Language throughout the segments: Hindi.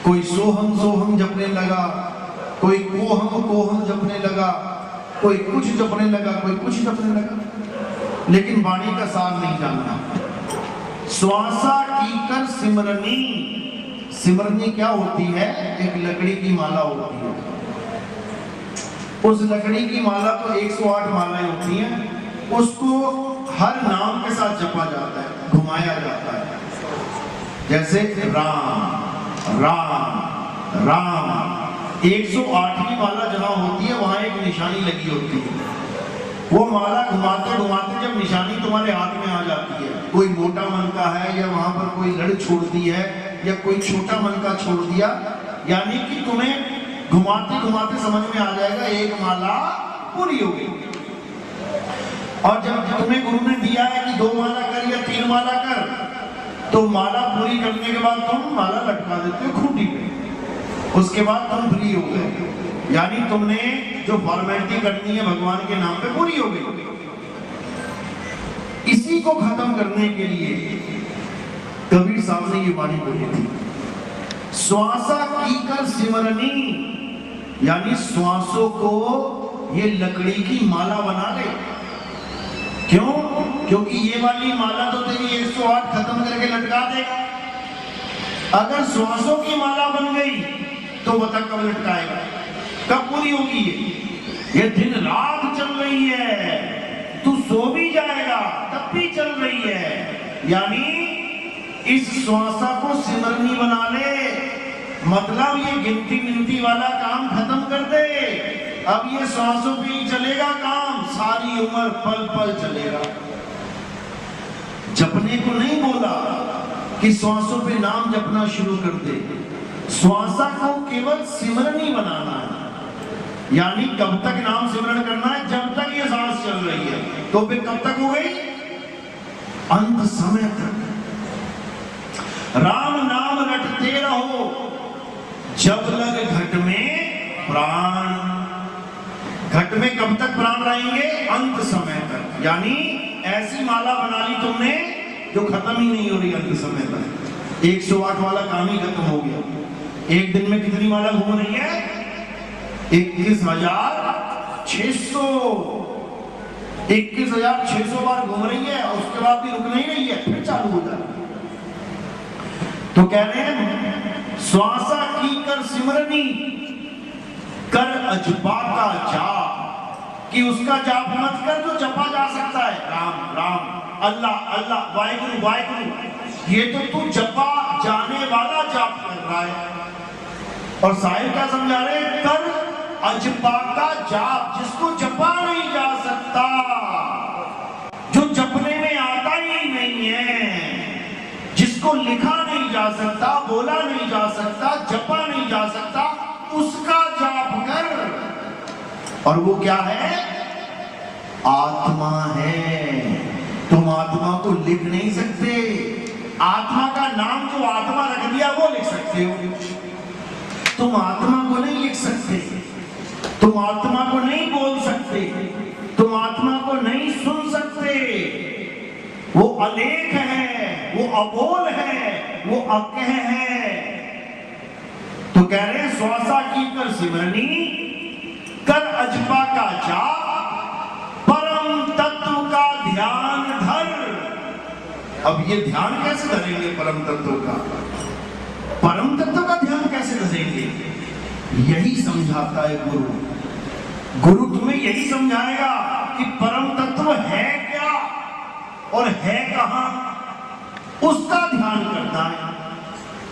कोई सोहम सोहम जपने लगा, कोई कोहम कोहम जपने लगा, कोई कुछ जपने लगा, कोई कुछ जपने लगा, लेकिन वाणी का सार नहीं जानना। श्वासा कीकर सिमरनी, सिमरनी क्या होती है? एक लकड़ी की माला होती है। उस लकड़ी की माला तो 108 मालाएं होती हैं, उसको हर नाम के साथ जपा जाता है, घुमाया जाता है। जैसे राम राम राम, 108वीं माला जहां होती है वहां एक निशानी लगी होती है। वो माला घुमाते घुमाते जब निशानी तुम्हारे हाथ में आ जाती है, कोई मोटा मन का है या वहां पर कोई लड़ छोड़ दी है या कोई छोटा मन का छोड़ दिया, यानी कि तुम्हें घुमाते घुमाते समझ में आ जाएगा एक माला पूरी हो गई। और जब तुम्हें गुरु ने दिया है कि 2 माला कर या 3 माला कर, तो माला पूरी करने के बाद तुम माला लटका देते हो खूंटी पे, उसके बाद तुम फ्री हो गए, यानी तुमने जो फॉर्मेलिटी करनी है भगवान के नाम पे पूरी हो गई। इसी को खत्म करने के लिए कबीर साहब ने ये वाणी बोली थी, श्वासा कीकर सिमरनी, यानी श्वासों को ये लकड़ी की माला बना ले। क्यों? क्योंकि ये वाली माला तो तेरी 108 खत्म करके लटका देगा। अगर श्वासों की माला बन गई तो बता कब लटकाएगा, कब पूरी होगी? ये दिन रात चल रही है, तू सो भी जाएगा तब भी चल रही है, यानी इस श्वासा को सिमरनी बना ले। मतलब ये गिनती मिनती वाला काम खत्म कर दे, अब ये श्वासों पे ही चलेगा काम, सारी उम्र पल पल चलेगा। जपने को नहीं बोला कि श्वासों पे नाम जपना शुरू कर दे, श्वासा को केवल सिमरनी बनाना है, यानी कब तक नाम सिमरण करना है? जब तक ये सांस चल रही है। तो फिर कब तक हो गई? अंत समय तक। राम नाम रटते रहो जब लग घट में प्राण। घट में कब तक प्राण रहेंगे? अंत समय तक। यानी ऐसी माला बना ली तुमने जो खत्म ही नहीं हो रही अंत समय तक। 108 वाला काम ही खत्म हो गया। एक दिन में कितनी माला घूम रही है? 21,600 21,600 बार घूम रही है, और उसके बाद भी रुक नहीं रही है, फिर चालू हो जाए। तो कह रहे हैं श्वासा की कर सिमरनी, कर अजपा का जाप, कि उसका जाप मत कर जो जपा जा सकता है। राम राम, अल्लाह अल्लाह, वाहिगुरु वाहिगुरु, ये तो तू जपा जाने वाला जाप कर रहा है। और साहिब क्या समझा रहे हैं? कर अजपा का जाप, जिसको जपा नहीं जा सकता, जो जपने में आता ही नहीं है, जिसको लिखा नहीं जा सकता, बोला नहीं जा सकता, जपा नहीं जा सकता, उसका जाप कर। और वो क्या है? आत्मा है। तुम आत्मा को लिख नहीं सकते, आत्मा का नाम जो आत्मा रख दिया वो लिख सकते हो, तुम आत्मा को नहीं लिख सकते, तुम आत्मा को नहीं बोल सकते, तुम आत्मा को नहीं सुन सकते। वो अलेख है, वो अबोल है, वो अकह है। तो कह रहे हैं श्वासा की कर सिमरनी, कर अजपा का जाप, परम तत्व का ध्यान धर। अब ये ध्यान कैसे धरेंगे परम तत्व का? परम तत्व का ध्यान कैसे धरेंगे? यही समझाता है गुरु। गुरु तुम्हें यही समझाएगा कि परम तत्व है क्या और है कहां, उसका ध्यान करना है।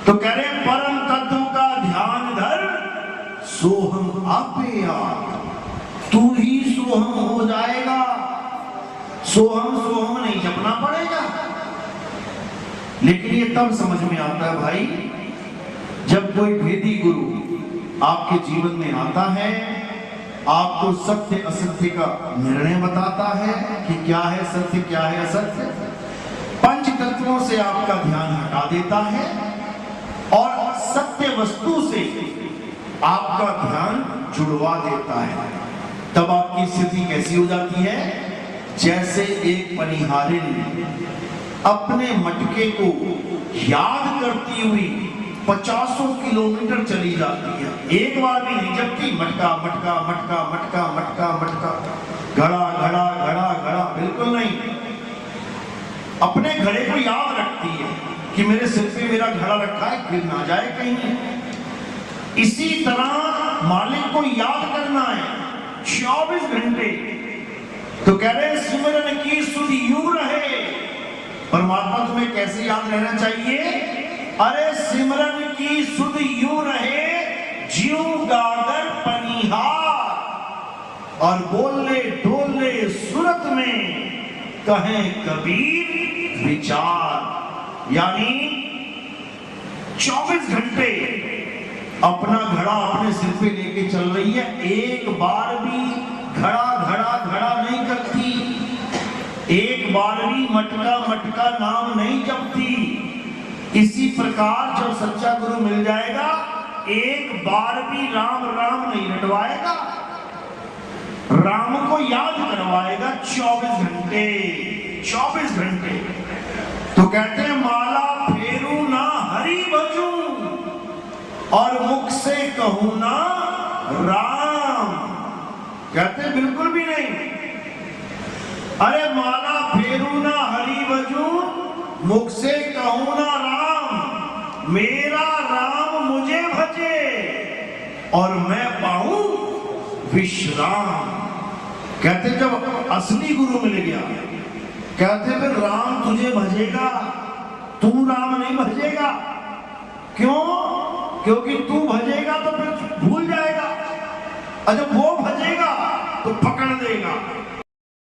तो कह रहे हैं परम तत्व का ध्यान धर, सोहम आपे आप, तू ही सोहम हो जाएगा। सोहम सोहम नहीं जपना पड़ेगा। लेकिन ये तब समझ में आता है भाई, जब कोई भेदी गुरु आपके जीवन में आता है, आपको सत्य असत्य का निर्णय बताता है कि क्या है सत्य क्या है असत्य, पंच तत्वों से आपका ध्यान हटा देता है और सत्य वस्तु से आपका ध्यान जुड़वा देता है। तब आपकी स्थिति कैसी हो जाती है? जैसे एक पनिहारिन अपने मटके को याद करती हुई 50 किलोमीटर चली जाती है, एक बार भी नहीं जबकि मटका मटका मटका मटका मटका मटका, घड़ा घड़ा घड़ा घड़ा, बिल्कुल नहीं। अपने घड़े को याद रखती है कि मेरे सिर पे मेरा घड़ा रखा है, गिर ना जाए कहीं। इसी तरह मालिक को याद करना है 24 घंटे। तो कह रहे सिमरन की सुध यूं रहे। परमात्मा तुम्हें कैसे याद रहना चाहिए? अरे सिमरन की सुध यूं रहे, ज्यों गागर पनिहार, और बोले डोले सूरत में कहें कबीर विचार। यानी 24 घंटे अपना घड़ा अपने सिर पे लेके चल रही है, एक बार भी घड़ा घड़ा घड़ा नहीं करती, एक बार भी मटका मटका नाम नहीं जपती। इसी प्रकार जब सच्चा गुरु मिल जाएगा, एक बार भी राम राम नहीं रटवाएगा, राम को याद करवाएगा 24 घंटे। 24 घंटे। तो कहते हैं माला फेरू ना हरि भजूं, और मुख से कहूं ना राम। कहते बिल्कुल भी नहीं। अरे माला फेरू ना हरि भजूं, मुख से कहूं ना राम, मेरा राम मुझे भजे और मैं पाऊं विश्राम। कहते जब असली गुरु मिल गया, कहते फिर राम तुझे भजेगा, तू राम नहीं भजेगा। क्यों? क्योंकि तू भजेगा तो फिर भूल जाएगा, और जब वो भजेगा तो पकड़ देगा।